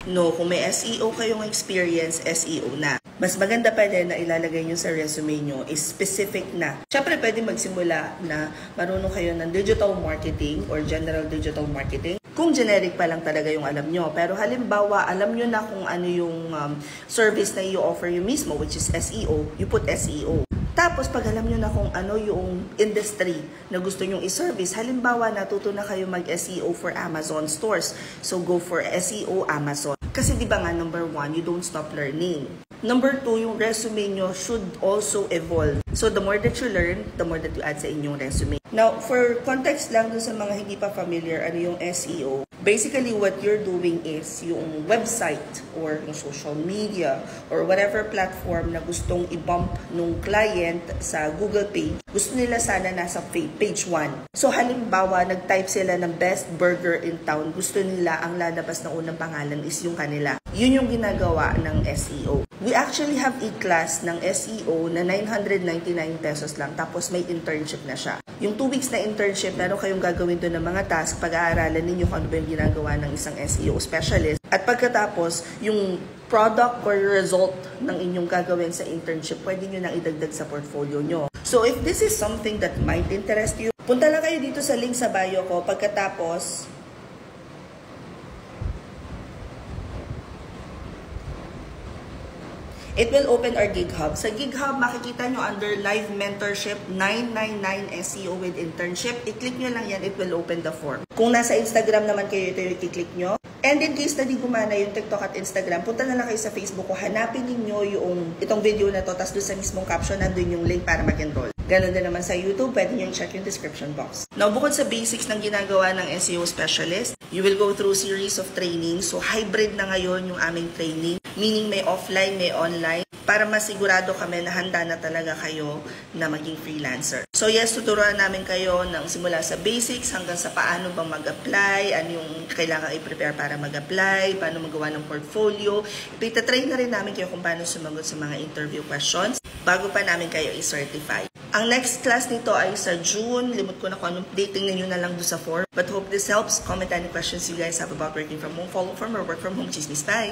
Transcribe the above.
No, kung may SEO kayong experience, SEO na. Mas maganda pa din na ilalagay nyo sa resume nyo is specific na. Siyempre, pwede magsimula na marunong kayo ng digital marketing or general digital marketing. Kung generic pa lang talaga yung alam nyo. Pero halimbawa, alam nyo na kung ano yung service na i-offer yung mismo, which is SEO, you put SEO. Tapos, pag alam nyo na kung ano yung industry na gusto nyong i-service, halimbawa, natuto na kayo mag-SEO for Amazon stores. So, go for SEO Amazon. Kasi di ba nga, number 1, you don't stop learning. Number 2, yung resume nyo should also evolve. So, the more that you learn, the more that you add sa inyong resume. Now, for context lang dun sa mga hindi pa familiar, ano yung SEO, basically what you're doing is yung website or yung social media or whatever platform na gustong i-bump nung client sa Google page, gusto nila sana nasa page 1. So, halimbawa, nag-type sila ng best burger in town, gusto nila ang lalabas na unang pangalan is yung kanila. Yun yung ginagawa ng SEO. We actually have a class ng SEO na 999 pesos lang, tapos may internship na siya. Yung 2 weeks na internship, meron kayong gagawin doon ng mga task, pag-aaralan ninyo kung ano ba yung ginagawa ng isang SEO specialist. At pagkatapos, yung product or result ng inyong gagawin sa internship, pwede nyo nang idagdag sa portfolio nyo. So if this is something that might interest you, punta lang kayo dito sa link sa bio ko. Pagkatapos, it will open our GigHub. Sa GigHub, makikita nyo under Live Mentorship 999 SEO with Internship. I-click nyo lang yan, it will open the form. Kung nasa Instagram naman kayo, ito yung i-click nyo. And in case na di gumana yung TikTok at Instagram, punta na lang kayo sa Facebook ko, hanapin niyo itong video na to, tapos doon sa mismong caption, nandun yung link para mag-enroll. Ganon din naman sa YouTube, pwede nyo check yung description box. Now, bukod sa basics ng ginagawa ng SEO specialist, you will go through series of training. So, hybrid na ngayon yung aming training. Meaning may offline, may online, para masigurado kami na handa na talaga kayo na maging freelancer. So yes, tuturuan namin kayo ng simula sa basics hanggang sa paano bang mag-apply, ano yung kailangan i-prepare para mag-apply, paano magawa ng portfolio. Ipitatrain na rin namin kayo kung paano sumagot sa mga interview questions bago pa namin kayo i-certify. Ang next class nito ay sa June. Limot ko na kung anong dating ninyo na lang doon sa form. But hope this helps. Comment any questions you guys have about working from home, follow from, or work from home. Chismis. Bye!